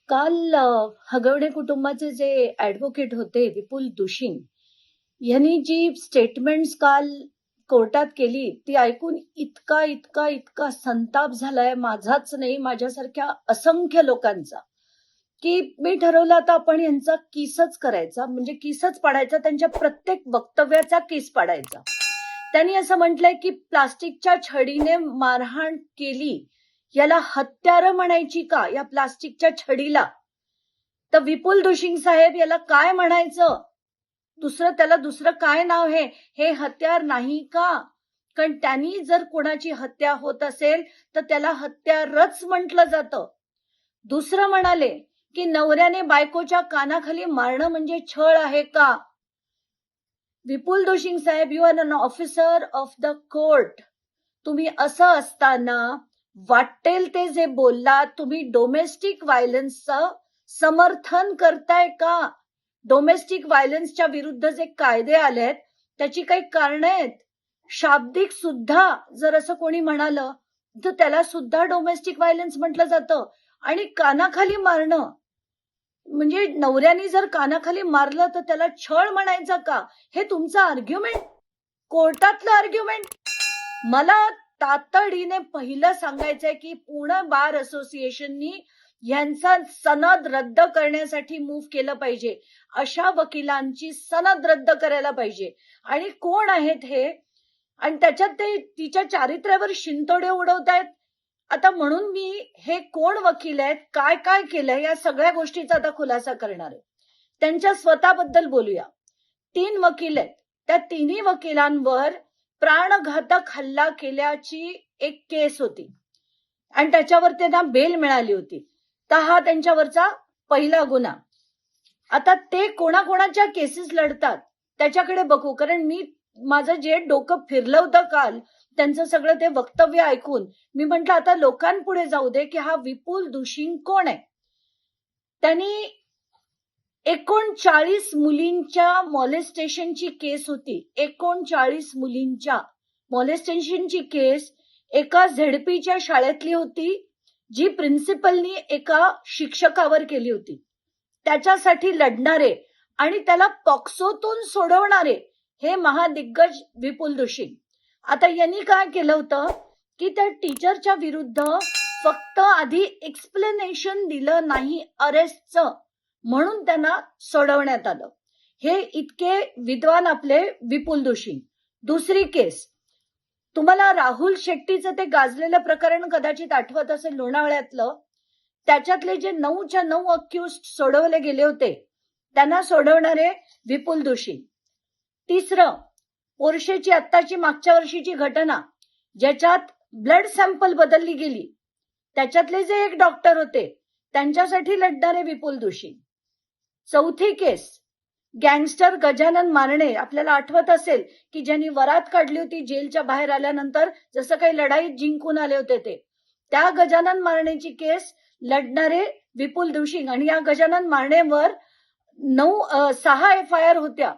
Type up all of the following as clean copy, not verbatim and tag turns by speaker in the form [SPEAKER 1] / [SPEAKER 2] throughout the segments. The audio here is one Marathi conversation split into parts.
[SPEAKER 1] काल हगवणे कुटुंबाचे जे ऍडव्होकेट होते विपुल दुशिंग यांनी जी स्टेटमेंट्स काल कोर्टात केली ती ऐकून इतका इतका इतका संताप झालाय माझाच नाही, माझ्यासारख्या असंख्य लोकांचा, की मी ठरवलं आता आपण यांचा किसच करायचा, म्हणजे किसच पाडायचा, त्यांच्या प्रत्येक वक्तव्याचा किस पाडायचा. त्यांनी असं म्हटलंय की प्लास्टिकच्या छडीने मारहाण केली, याला हत्यारं म्हणायची का या प्लास्टिकच्या छडीला? तर विपुल दुशिंग साहेब याला काय म्हणायचं? त्याला दुसरं काय नाव हे हत्यार नाही का? कारण त्यांनी जर कोणाची हत्या होत असेल तर त्याला हत्यारच म्हटलं जातं. दुसरं म्हणाले की नवऱ्याने बायकोच्या कानाखाली मारणं म्हणजे छळ आहे का? विपुल दुशिंग साहेब, you are an officer of the court. तुम्ही असं असताना वाटेल ते जे बोललात, तुम्ही डोमेस्टिक व्हायलन्सचं समर्थन करताय का? डोमेस्टिक व्हायलन्सच्या विरुद्ध जे कायदे आलेत त्याची काही कारण आहेत. शाब्दिक सुद्धा जर असं कोणी म्हणालं तर त्याला सुद्धा डोमेस्टिक व्हायलन्स म्हटलं जातं. आणि कानाखाली मारणं म्हणजे नवऱ्याने जर कानाखाली मारलं तर त्याला छळ म्हणायचा का? हे तुमचं आर्ग्युमेंट, कोर्टातलं आर्ग्युमेंट. मला तातडीने पहिलं सांगायचंय की पुणे बार असोसिएशननी यांचा सनद रद्द करण्यासाठी मूव्ह केलं पाहिजे. अशा वकिलांची सनद रद्द करायला पाहिजे. आणि कोण आहेत हे? आणि त्याच्यात ते तिच्या चारित्र्यावर शिंतोडे उडवतायत. आता म्हणून मी हे कोण वकील आहेत, काय काय केलंय, या सगळ्या गोष्टीचा आता खुलासा करणार आहे. त्यांच्या स्वतःबद्दल बोलूया. 3 वकील आहेत. त्या तिन्ही वकिलांवर प्राणघातक हल्ला केल्याची एक केस होती आणि त्याच्यावर त्यांना बेल मिळाली होती. तर हा त्यांच्यावरचा पहिला गुन्हा. आता ते कोणाकोणाच्या केसेस लढतात त्याच्याकडे बघू. कारण मी माझं जे डोकं फिरलं होतं काल त्यांचं सगळं ते वक्तव्य ऐकून, मी म्हंटल आता लोकांपुढे जाऊ दे की हा विपुल दुशिंग कोण आहे. त्यांनी 39 मुलींच्या मॉलेस्टेशनची केस होती. 39 मुलींच्या मॉलेस्टेशनची केस एका झेडपीच्या शाळेतली होती, जी प्रिन्सिपलनी एका शिक्षकावर केली होती. त्याच्यासाठी लढणारे आणि त्याला पॉक्सोतून सोडवणारे हे महादिग्गज विपुल दुशिंग. आता यांनी काय केलं होतं की त्या टीचरच्या विरुद्ध फक्त आधी एक्सप्लेनेशन दिलं नाही अरेस्टचं, म्हणून त्यांना सोडवण्यात आलं. हे इतके विद्वान आपले विपुल दुशिंग. दुसरी केस, तुम्हाला राहुल शेट्टीचं ते गाजलेलं प्रकरण कदाचित आठवत असेल लोणावळ्यातलं. त्याच्यातले जे 9च्या 9 अक्युज्ड सोडवले गेले होते त्यांना सोडवणारे विपुल दुशिंग. तिसरं, पोर्शेची आत्ताची मागच्या वर्षीची घटना ज्याच्यात ब्लड सॅम्पल बदलली गेली, त्याच्यातले जे एक डॉक्टर होते त्यांच्यासाठी लढणारे विपुल दुशिंग. चौथी केस, गँगस्टर गजानन मारणे, आपल्याला आठवत असेल की ज्यांनी वरात काढली होती जेलच्या बाहेर आल्यानंतर, जसं काही लढाईत जिंकून आले होते ते, त्या गजानन मारणेची केस लढणारे विपुल दुशिंग. आणि या गजानन मारणेवर 6 FIR होत्या,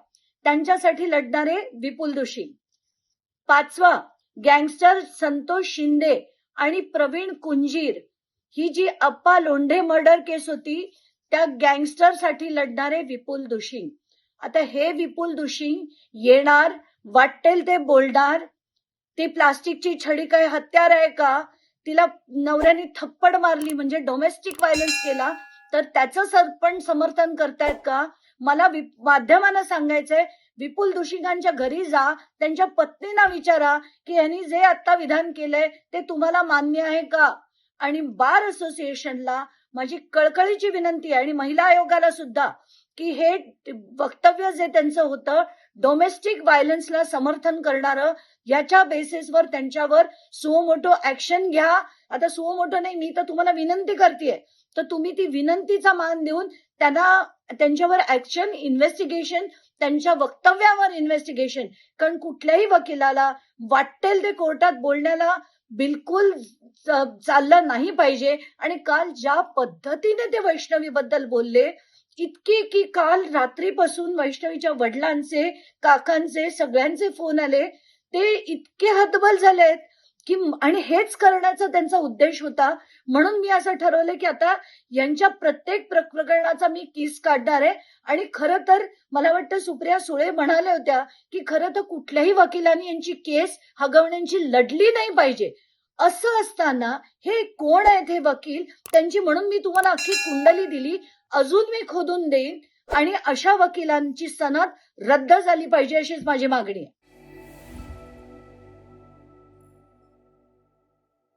[SPEAKER 1] त्यांच्यासाठी लढणारे विपुल दुशिंग. पाचवा, गँगस्टर संतोष शिंदे आणि प्रवीण कुंजीर, ही जी अप्पा लोंढे मर्डर केस होती त्या गँगस्टरसाठी लढणारे विपुल दुशिंग. आता हे विपुल दुशिंग येणार, वाटेल ते बोलणार. ती प्लास्टिकची छडी काय हत्यार आहे का? तिला नवऱ्याने थप्पड मारली म्हणजे डोमेस्टिक व्हायलन्स केला, तर त्याचं पण समर्थन करतायत का? मला माध्यमांना सांगायचंय, विपुल दुशिंगांच्या घरी जा, त्यांच्या पत्नींना विचारा की यांनी जे आता विधान केलंय ते तुम्हाला मान्य आहे का? आणि बार असोसिएशनला माझी कळकळीची विनंती आहे आणि महिला आयोगाला सुद्धा की हे वक्तव्य जे त्यांचं होतं डोमेस्टिक व्हायलन्सला समर्थन करणारं, याच्या बेसिसवर त्यांच्यावर सुमोटो ऍक्शन घ्या. आता सुमोटो नाही, मी तर तुम्हाला विनंती करतेय, तर तुम्ही ती विनंतीचा मान देऊन त्यांच्यावर ऍक्शन, इन्व्हेस्टिगेशन, त्यांच्या वक्तव्यावर इन्व्हेस्टिगेशन. कारण कुठल्याही वकिलाला वाटेल ते कोर्टात बोलण्याला बिलकुल चाललं नाही पाहिजे. आणि काल ज्या पद्धतीने ते वैष्णवीबद्दल बोलले, इतकी की काल रात्रीपासून वैष्णवीच्या वडिलांचे, काकांचे, सगळ्यांचे फोन आले, ते इतके हतबल झालेत की आणि हेच करण्याचा त्यांचा उद्देश होता. म्हणून मी असं ठरवलं की आता यांच्या प्रत्येक प्रकरणाचा मी केस काढणार आहे. आणि खरं तर मला वाटतं सुप्रिया सुळे म्हणाल्या होत्या की खरं तर कुठल्याही वकिलांनी यांची केस हगवण्याची लढली नाही पाहिजे. असं असताना हे कोण आहेत हे वकील, त्यांची म्हणून मी तुम्हाला अख्खी कुंडली दिली, अजून मी खोदून देईन आणि अशा वकिलांची सनद रद्द झाली पाहिजे अशीच माझी मागणी आहे.